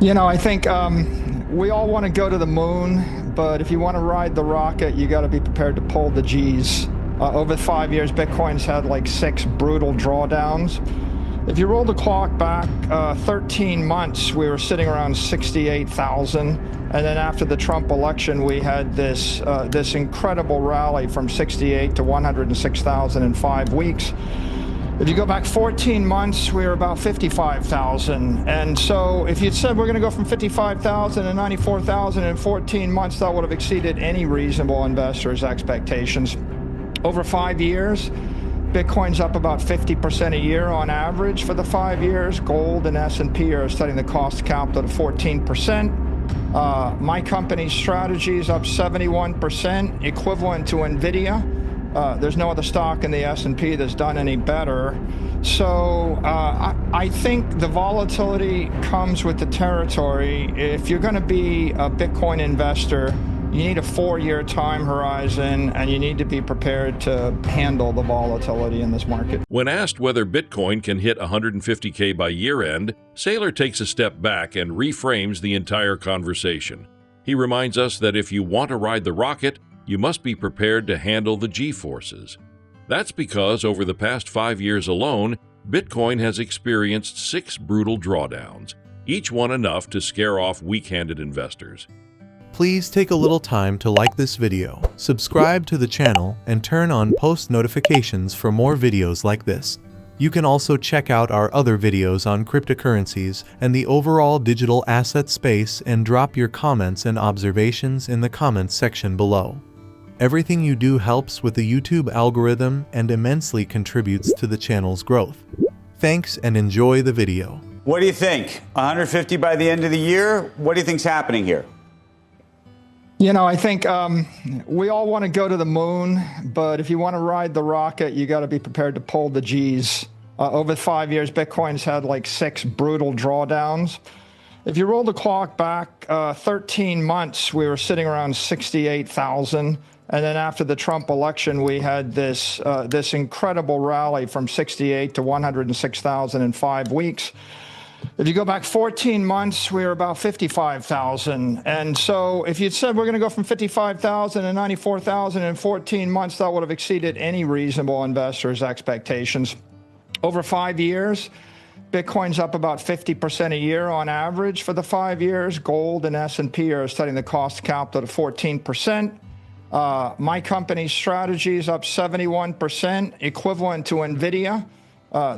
I think we all want to go to the moon, but if you want to ride the rocket, you got to be prepared to pull the G's. Over 5 years, Bitcoin's had like 6 brutal drawdowns. If you roll the clock back 13 months, we were sitting around 68,000. And then after the Trump election, we had this incredible rally from 68 to 106,000 in 5 weeks. If you go back 14 months, we were about 55,000. And so if you'd said we're going to go from 55,000 to 94,000 in 14 months, that would have exceeded any reasonable investor's expectations. Over 5 years, Bitcoin's up about 50% a year on average for the 5 years. Gold and S&P are studying the cost of capital to 14%. My company's strategy is up 71%, equivalent to NVIDIA. There's no other stock in the S&P that's done any better. So I think the volatility comes with the territory. If you're going to be a Bitcoin investor, you need a 4-year time horizon, and you need to be prepared to handle the volatility in this market. When asked whether Bitcoin can hit 150K by year-end, Saylor takes a step back and reframes the entire conversation. He reminds us that if you want to ride the rocket, you must be prepared to handle the G-forces. That's because over the past 5 years alone, Bitcoin has experienced 6 brutal drawdowns, each one enough to scare off weak-handed investors. Please take a little time to like this video, subscribe to the channel, and turn on post notifications for more videos like this. You can also check out our other videos on cryptocurrencies and the overall digital asset space and drop your comments and observations in the comments section below. Everything you do helps with the YouTube algorithm and immensely contributes to the channel's growth. Thanks and enjoy the video. What do you think? 150 by the end of the year? What do you think's happening here? I think we all want to go to the moon, but if you want to ride the rocket, you got to be prepared to pull the G's. Over 5 years, Bitcoin's had like 6 brutal drawdowns. If you roll the clock back 13 months, we were sitting around 68,000. And then after the Trump election, we had this incredible rally from 68 to 106,000 in 5 weeks. If you go back 14 months, we were about 55,000. And so if you'd said we're going to go from 55,000 to 94,000 in 14 months, that would have exceeded any reasonable investor's expectations. Over 5 years, Bitcoin's up about 50% a year on average for the 5 years. Gold and S&P are studying the cost of capital to 14%. My company's strategy is up 71%, equivalent to NVIDIA.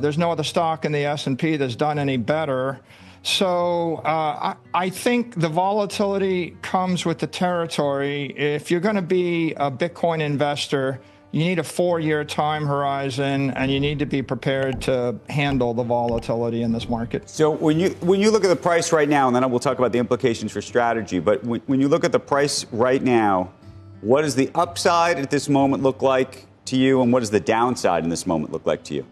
There's no other stock in the S&P that's done any better. So I think the volatility comes with the territory. If you're going to be a Bitcoin investor, you need a 4-year time horizon, and you need to be prepared to handle the volatility in this market. So when you look at the price right now, and then we'll talk about the implications for strategy, but when you look at the price right now, what does the upside at this moment look like to you, and what does the downside in this moment look like to you?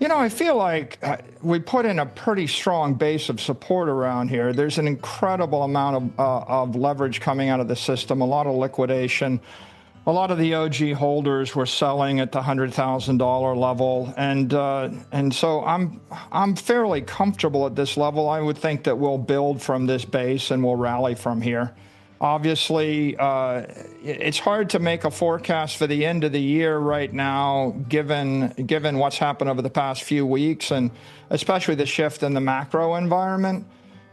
I feel like we put in a pretty strong base of support around here. There's an incredible amount of leverage coming out of the system, a lot of liquidation. A lot of the OG holders were selling at the $100,000 level, and so I'm fairly comfortable at this level. I would think that we'll build from this base and we'll rally from here. Obviously, it's hard to make a forecast for the end of the year right now, given what's happened over the past few weeks, and especially the shift in the macro environment.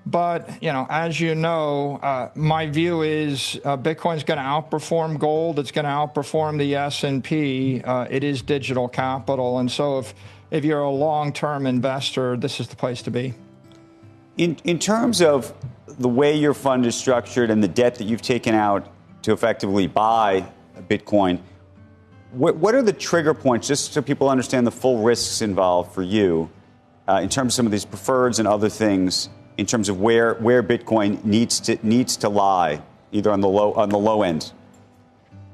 But, as you know, my view is Bitcoin's going to outperform gold. It's going to outperform the S&P. It is digital capital. And so if you're a long-term investor, this is the place to be. In terms of the way your fund is structured and the debt that you've taken out to effectively buy Bitcoin, what are the trigger points, just so people understand the full risks involved for you in terms of some of these preferreds and other things, in terms of where Bitcoin needs to lie, either on the low end?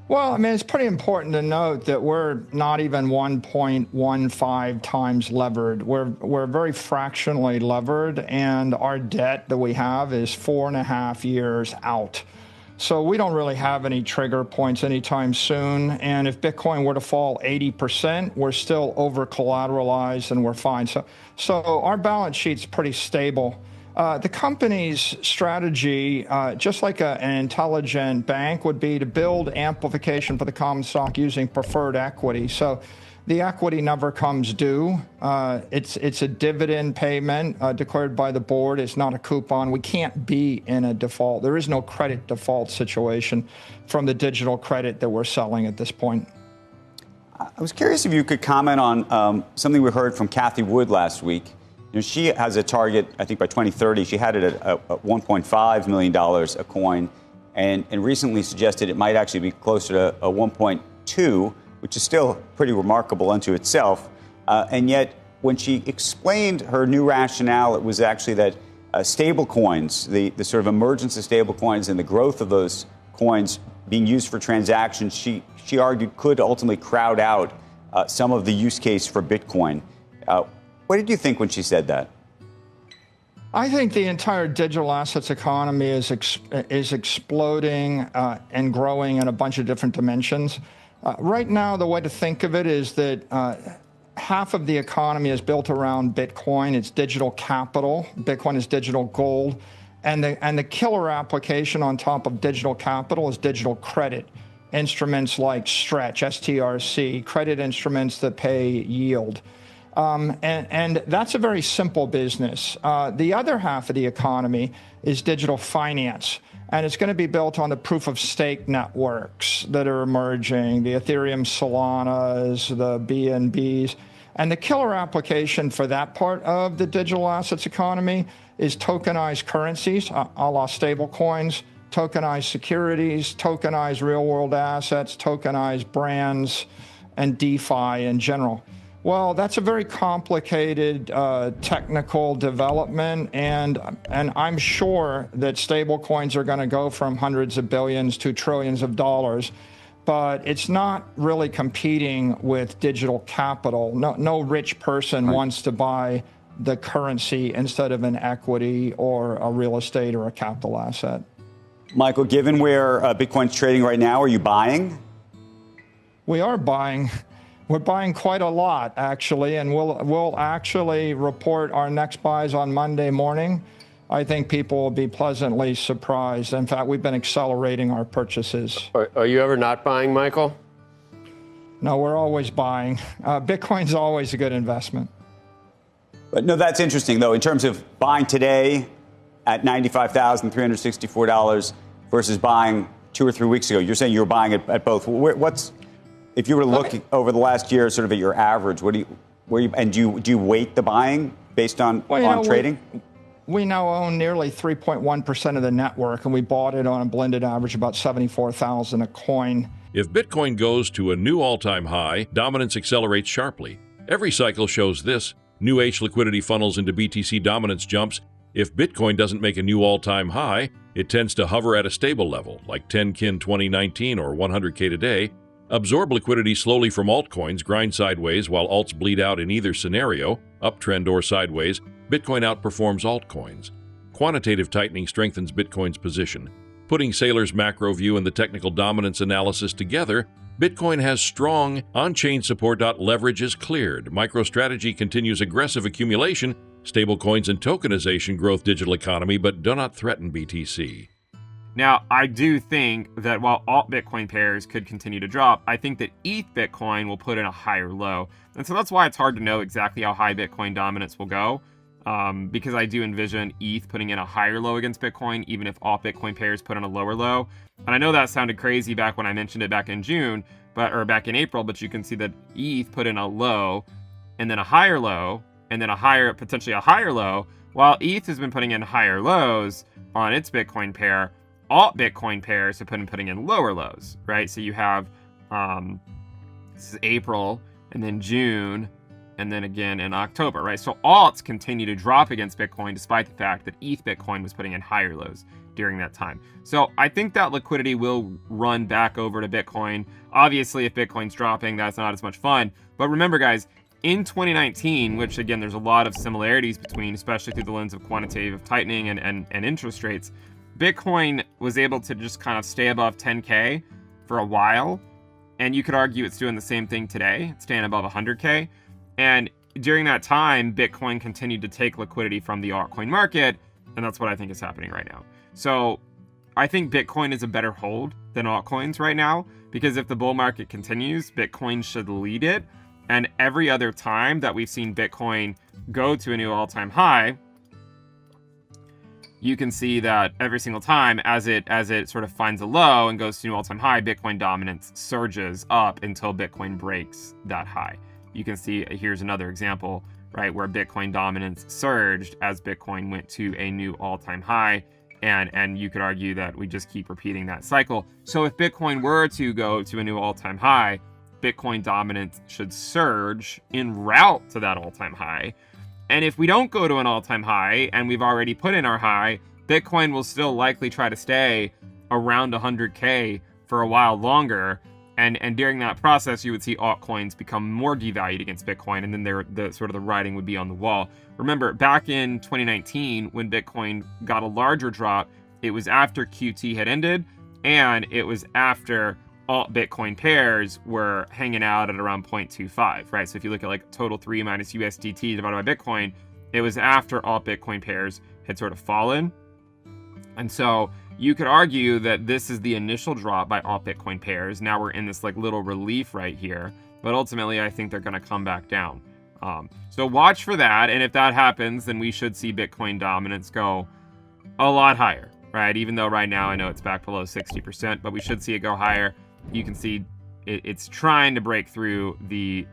Well, it's pretty important to note that we're not even 1.15 times levered. We're very fractionally levered, and our debt that we have is 4.5 years out. So we don't really have any trigger points anytime soon. And if Bitcoin were to fall 80%, we're still over collateralized and we're fine. So our balance sheet's pretty stable. The company's strategy, just like an intelligent bank, would be to build amplification for the common stock using preferred equity. So the equity never comes due. It's a dividend payment declared by the board. It's not a coupon. We can't be in a default. There is no credit default situation from the digital credit that we're selling at this point. I was curious if you could comment on something we heard from Cathie Wood last week. You know, she has a target, I think by 2030, she had it at $1.5 million a coin, and recently suggested it might actually be closer to a 1.2, which is still pretty remarkable unto itself. And yet, when she explained her new rationale, it was actually that stable coins, the sort of emergence of stable coins and the growth of those coins being used for transactions, she argued could ultimately crowd out some of the use case for Bitcoin. What did you think when she said that? I think the entire digital assets economy is exploding and growing in a bunch of different dimensions. Right now, the way to think of it is that half of the economy is built around Bitcoin. It's digital capital. Bitcoin is digital gold. And the killer application on top of digital capital is digital credit. Instruments like Stretch, STRC, credit instruments that pay yield. And that's a very simple business. The other half of the economy is digital finance, and it's going to be built on the proof of stake networks that are emerging, the Ethereum Solanas, the BNBs. And the killer application for that part of the digital assets economy is tokenized currencies, a la stable coins, tokenized securities, tokenized real-world assets, tokenized brands, and DeFi in general. Well, that's a very complicated technical development, and I'm sure that stable coins are going to go from hundreds of billions to trillions of dollars, but it's not really competing with digital capital. No rich person wants to buy the currency instead of an equity or a real estate or a capital asset. Michael, given where Bitcoin's trading right now, are you buying? We are buying. We're buying quite a lot, actually, and we'll actually report our next buys on Monday morning. I think people will be pleasantly surprised. In fact, we've been accelerating our purchases. Are you ever not buying, Michael? No, we're always buying. Bitcoin's always a good investment. But no, that's interesting, though, in terms of buying today at $95,364 versus buying 2 or 3 weeks ago. You're saying you were buying it at both. If you were to look over the last year, sort of at your average, do you weight the buying based on trading? We now own nearly 3.1% of the network, and we bought it on a blended average about $74,000 a coin. If Bitcoin goes to a new all-time high, dominance accelerates sharply. Every cycle shows this. New H liquidity funnels into BTC dominance jumps. If Bitcoin doesn't make a new all-time high, it tends to hover at a stable level, like 10Kin 2019 or 100K today. Absorb liquidity slowly from altcoins, grind sideways while alts bleed out in either scenario, uptrend or sideways. Bitcoin outperforms altcoins. Quantitative tightening strengthens Bitcoin's position. Putting Saylor's macro view and the technical dominance analysis together, Bitcoin has strong on-chain support. Leverage is cleared. MicroStrategy continues aggressive accumulation, stablecoins and tokenization growth digital economy, but do not threaten BTC. Now, I do think that while alt Bitcoin pairs could continue to drop, I think that ETH Bitcoin will put in a higher low. And so that's why it's hard to know exactly how high Bitcoin dominance will go, because I do envision ETH putting in a higher low against Bitcoin, even if alt Bitcoin pairs put in a lower low. And I know that sounded crazy back when I mentioned it back in June, or back in April, but you can see that ETH put in a low, and then a higher low, and then potentially a higher low, while ETH has been putting in higher lows on its Bitcoin pair. Alt Bitcoin pairs have been putting in lower lows, right? So you have, this is April, and then June, and then again in October, right? So alts continue to drop against Bitcoin despite the fact that ETH Bitcoin was putting in higher lows during that time. So I think that liquidity will run back over to Bitcoin. Obviously, if Bitcoin's dropping, that's not as much fun. But remember, guys, in 2019, which again, there's a lot of similarities between, especially through the lens of quantitative tightening and interest rates, Bitcoin was able to just kind of stay above 10K for a while. And you could argue it's doing the same thing today, it's staying above 100K. And during that time, Bitcoin continued to take liquidity from the altcoin market And that's what I think is happening right now. So I think Bitcoin is a better hold than altcoins right now, because if the bull market continues, Bitcoin should lead it. And every other time that we've seen Bitcoin go to a new all-time high, you can see that every single time as it sort of finds a low and goes to a new all-time high, Bitcoin dominance surges up until Bitcoin breaks that high. You can see here's another example, right, where Bitcoin dominance surged as Bitcoin went to a new all-time high. And you could argue that we just keep repeating that cycle. So if Bitcoin were to go to a new all-time high, Bitcoin dominance should surge en route to that all-time high. And if we don't go to an all-time high and we've already put in our high, Bitcoin will still likely try to stay around 100K for a while longer. And during that process, you would see altcoins become more devalued against Bitcoin, and then the writing would be on the wall. Remember, back in 2019, when Bitcoin got a larger drop, it was after QT had ended, and it was after alt Bitcoin pairs were hanging out at around 0.25, right? So if you look at like total 3 minus USDT divided by Bitcoin, it was after alt Bitcoin pairs had sort of fallen. And so you could argue that this is the initial drop by alt Bitcoin pairs. Now we're in this like little relief right here, but ultimately I think they're going to come back down. So watch for that. And if that happens, then we should see Bitcoin dominance go a lot higher, right? Even though right now I know it's back below 60%, but we should see it go higher. You can see it's trying to break through the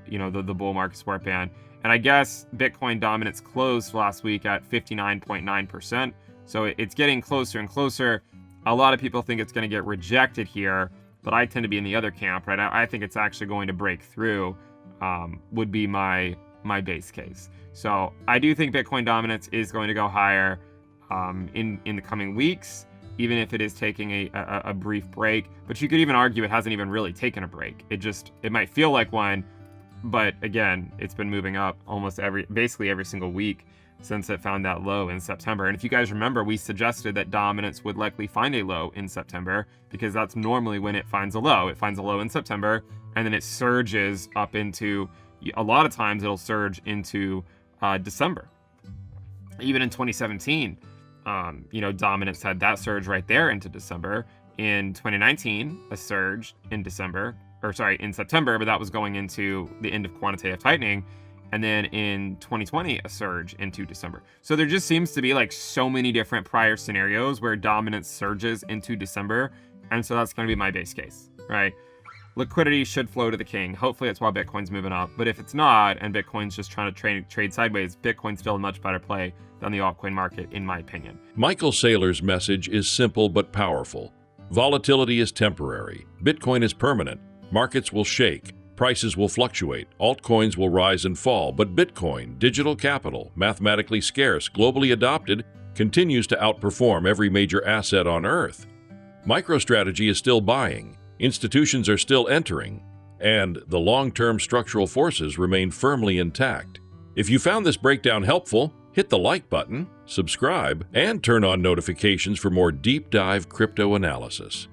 bull market support band. And I guess Bitcoin dominance closed last week at 59.9%. So it's getting closer and closer. A lot of people think it's going to get rejected here, but I tend to be in the other camp, right? I think it's actually going to break through, would be my base case. So I do think Bitcoin dominance is going to go higher in the coming weeks, even if it is taking a brief break. But you could even argue it hasn't even really taken a break. It might feel like one, but again, it's been moving up basically every single week since it found that low in September. And if you guys remember, we suggested that dominance would likely find a low in September, because that's normally when it finds a low. It finds a low in September, and then it surges up into, a lot of times it'll surge into December. Even in 2017, dominance had that surge right there into December. In 2019, a surge in September, but that was going into the end of quantitative tightening. And then in 2020, a surge into December. So there just seems to be like so many different prior scenarios where dominance surges into December. And so that's going to be my base case, right? Liquidity should flow to the king. Hopefully that's why Bitcoin's moving up. But if it's not, and Bitcoin's just trying to trade sideways, Bitcoin's still a much better play than the altcoin market, in my opinion. Michael Saylor's message is simple but powerful. Volatility is temporary. Bitcoin is permanent. Markets will shake. Prices will fluctuate, altcoins will rise and fall, but Bitcoin, digital capital, mathematically scarce, globally adopted, continues to outperform every major asset on Earth. MicroStrategy is still buying, institutions are still entering, and the long-term structural forces remain firmly intact. If you found this breakdown helpful, hit the like button, subscribe, and turn on notifications for more deep dive crypto analysis.